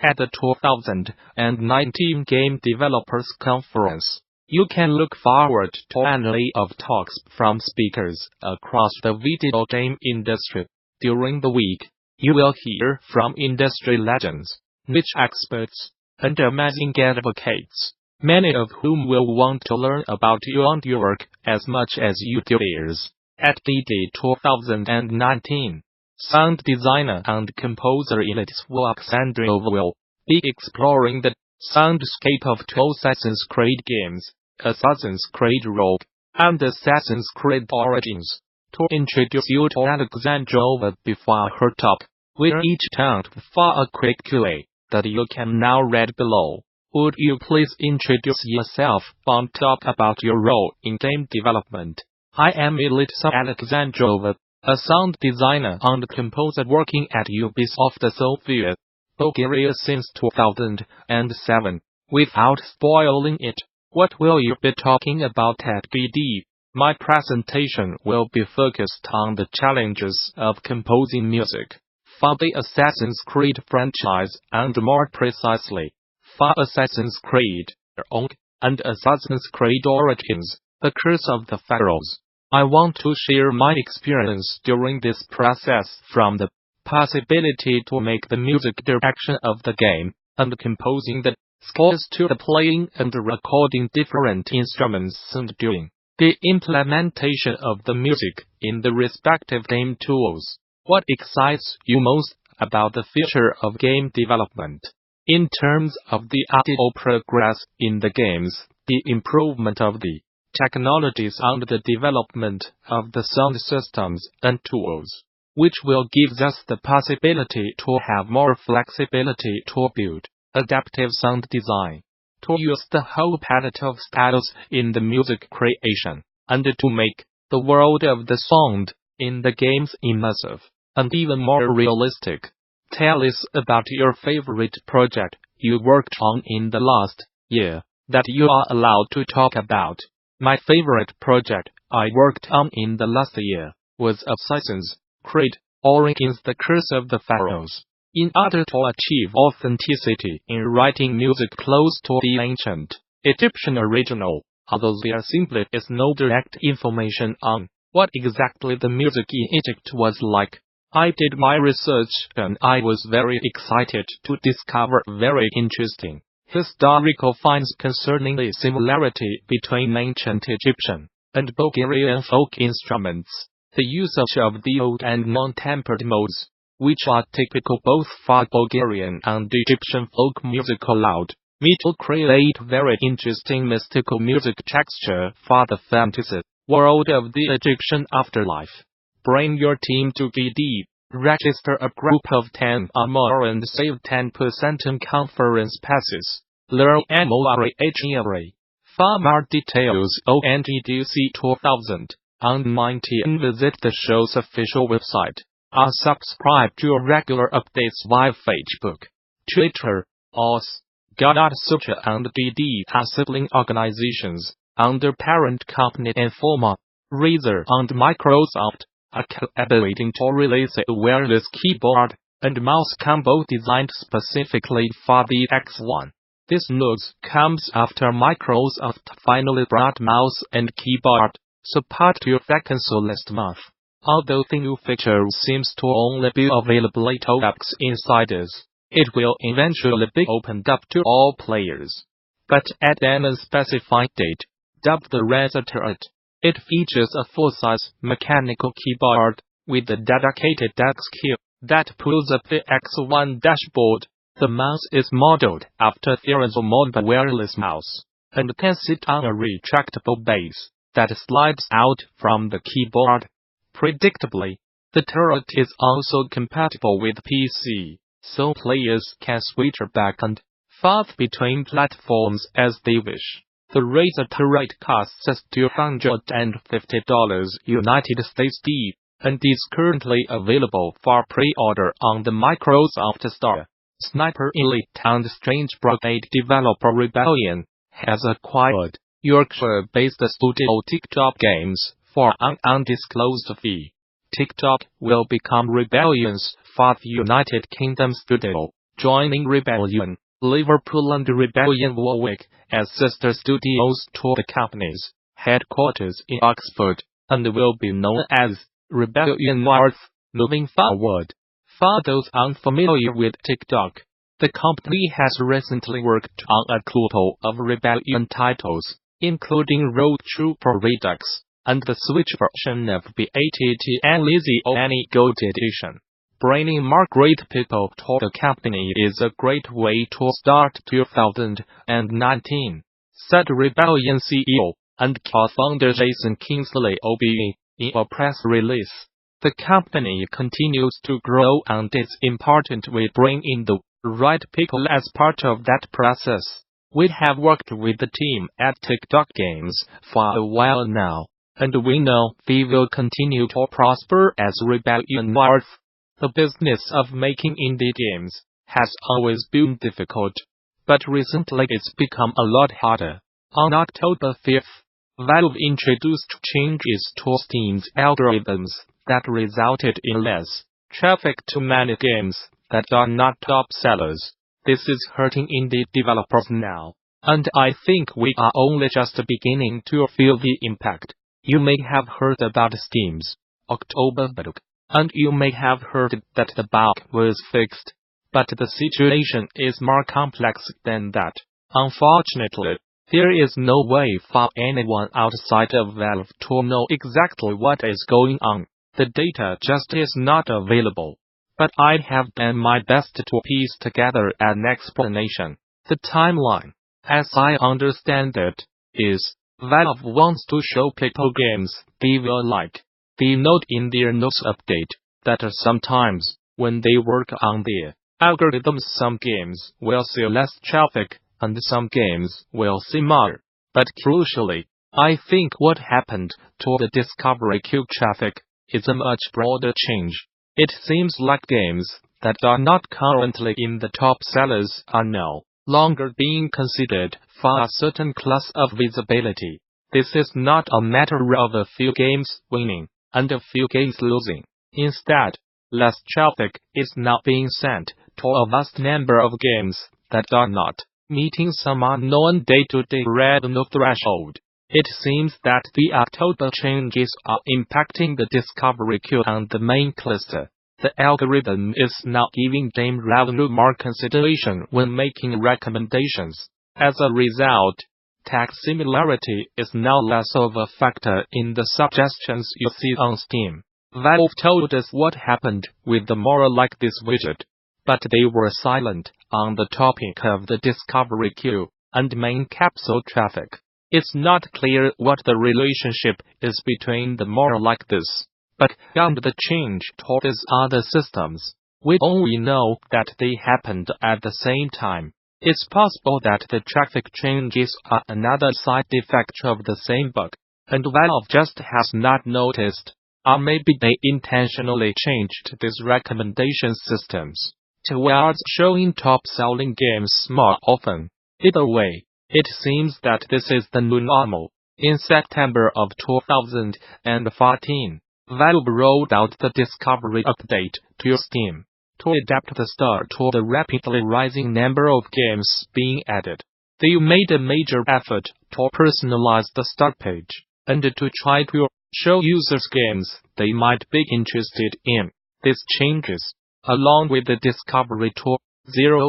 At the 2019 Game Developers Conference, you can look forward to an array of talks from speakers across the video game industry. During the week, you will hear from industry legends, niche experts, and amazing advocates, many of whom will want to learn about you and your work as much as you do theirs. At GDC 2019, sound designer and composer Elitsa Alexandrova will be exploring the soundscape of two Assassin's Creed games, Assassin's Creed Rogue and Assassin's Creed Origins. To introduce you to Alexandrova before her talk, we'll each turn for a quick Q&A that you can now read below. Would you please introduce yourself and talk about your role in game development? I am Elitsa Alexandrova, a sound designer and composer working at Ubisoft Sofia, Bulgaria since 2007. Without spoiling it, what will you be talking about at GDC? My presentation will be focused on the challenges of composing music for the Assassin's Creed franchise and more precisely, for Assassin's Creed Rogue and Assassin's Creed Origins, The Curse of the Pharaohs. I want to share my experience during this process, from the possibility to make the music direction of the game and composing the scores to the playing and recording different instruments and doing the implementation of the music in the respective game tools. What excites you most about the future of game development? In terms of the audio progress in the games, the improvement of the technologies and the development of the sound systems and tools, which will give us the possibility to have more flexibility to build adaptive sound design, to use the whole palette of styles in the music creation, and to make the world of the sound in the games immersive and even more realistic. Tell us about your favorite project you worked on in the last year that you are allowed to talk about. My favorite project I worked on in the last year was Assassin's Creed Origins: The Curse of the Pharaohs. In order to achieve authenticity in writing music close to the ancient Egyptian original, although there simply is no direct information on what exactly the music in Egypt was like, I did my research and I was very excited to discover very interesting historical finds concerning the similarity between ancient Egyptian and Bulgarian folk instruments, the usage of the old and non-tempered modes, which are typical both for Bulgarian and Egyptian folk music, allowed me to create very interesting mystical music texture for the fantasy world of the Egyptian afterlife. Bring your team to GDC, register a group of 10 or more and save 10% on conference passes. Learn more. For more details on GDC 2019, visit the show's official website, or subscribe to regular updates via Facebook, Twitter, or Gamasutra and GDC are sibling organizations under parent company Informa. Razer and Microsoft are collaborating to release a wireless keyboard and mouse combo designed specifically for the X1. This news comes after Microsoft finally brought mouse and keyboard support to the console last month. Although the new feature seems to only be available to X insiders, it will eventually be opened up to all players. But at an unspecified date, dubbed the Razer Turret, it features a full-size mechanical keyboard with a dedicated X key that pulls up the X1 dashboard. The mouse is modeled after Theron's mobile wireless mouse, and can sit on a retractable base that slides out from the keyboard. Predictably, the turret is also compatible with PC, so players can switch back and forth between platforms as they wish. The Razer Turret costs us $250 United States and is currently available for pre-order on the Microsoft Store. Sniper Elite and Strange Brigade developer Rebellion has acquired Yorkshire-based studio TikTok Games for an undisclosed fee. TikTok will become Rebellion's fourth United Kingdom studio, joining Rebellion, Liverpool and Rebellion Warwick as sister studios to the company's headquarters in Oxford, and will be known as Rebellion North moving forward. For those unfamiliar with TikTok, the company has recently worked on a couple of Rebellion titles, including Road Trooper Redux, and the Switch version of BATT Elitsa Alexandrova Gold Edition. Bringing more great people to the company is a great way to start 2019, said Rebellion CEO and co-founder Jason Kingsley OBE in a press release. The company continues to grow, and it's important we bring in the right people as part of that process. We have worked with the team at TikTok Games for a while now, and we know we will continue to prosper as Rebellion North. The business of making indie games has always been difficult, but recently it's become a lot harder. On October 5th, Valve introduced changes to Steam's algorithms that resulted in less traffic to many games that are not top sellers. This is hurting indie developers now, and I think we are only just beginning to feel the impact. You may have heard about Steam's October bug, and you may have heard that the bug was fixed, but the situation is more complex than that. Unfortunately, there is no way for anyone outside of Valve to know exactly what is going on. The data just is not available. But I have done my best to piece together an explanation. The timeline, as I understand it, is Valve wants to show people games they will like. They note in their news update that sometimes, when they work on their algorithms, some games will see less traffic, and some games will see more. But crucially, I think what happened to the discovery queue traffic is a much broader change. It seems like games that are not currently in the top sellers are no longer being considered for a certain class of visibility. This is not a matter of a few games winning and a few games losing. Instead, less traffic is now being sent to a vast number of games that are not meeting some unknown day-to-day revenue threshold. It seems that the October changes are impacting the discovery queue and the main cluster. The algorithm is now giving game revenue more consideration when making recommendations. As a result, tag similarity is now less of a factor in the suggestions you see on Steam. Valve told us what happened with the More Like This widget, but they were silent on the topic of the discovery queue and main capsule traffic. It's not clear what the relationship is between the More Like This, but beyond the change to these other systems, we only know that they happened at the same time. It's possible that the traffic changes are another side effect of the same bug, and Valve just has not noticed, or maybe they intentionally changed these recommendation systems towards showing top-selling games more often. Either way, it seems that this is the new normal. In September of 2014, Valve rolled out the Discovery update to Steam to adapt the store to the rapidly rising number of games being added. They made a major effort to personalize the start page and to try to show users games they might be interested in. These changes, along with the Discovery 2.0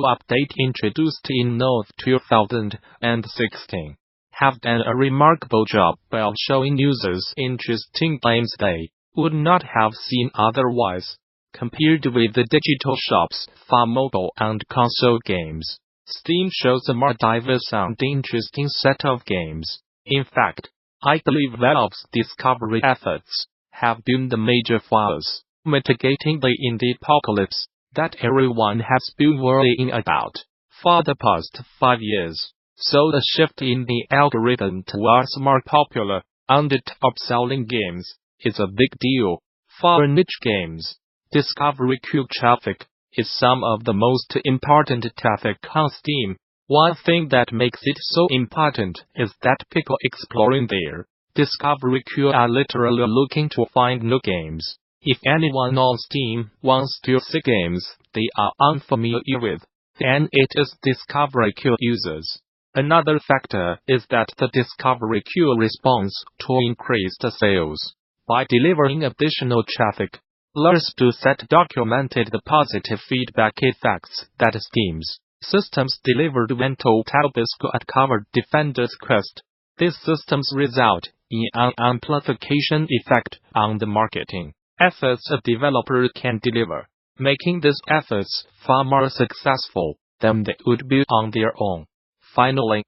update introduced in North 2016, have done a remarkable job of showing users interesting games they would not have seen otherwise. Compared with the digital shops for mobile and console games, Steam shows a more diverse and interesting set of games. In fact, I believe Valve's discovery efforts have been the major force mitigating the indie apocalypse that everyone has been worrying about for the past 5 years. So the shift in the algorithm towards more popular and top-selling games is a big deal. For niche games, discovery queue traffic is some of the most important traffic on Steam. One thing that makes it so important is that people exploring their discovery queue are literally looking to find new games. If anyone on Steam wants to see games they are unfamiliar with, then it is discovery queue users. Another factor is that the discovery queue responds to increased sales. By delivering additional traffic, learns to set documented the positive feedback effects that schemes, systems delivered when Totalbisco uncovered Defender's quest. These systems result in an amplification effect on the marketing efforts a developer can deliver, making these efforts far more successful than they would be on their own. Finally,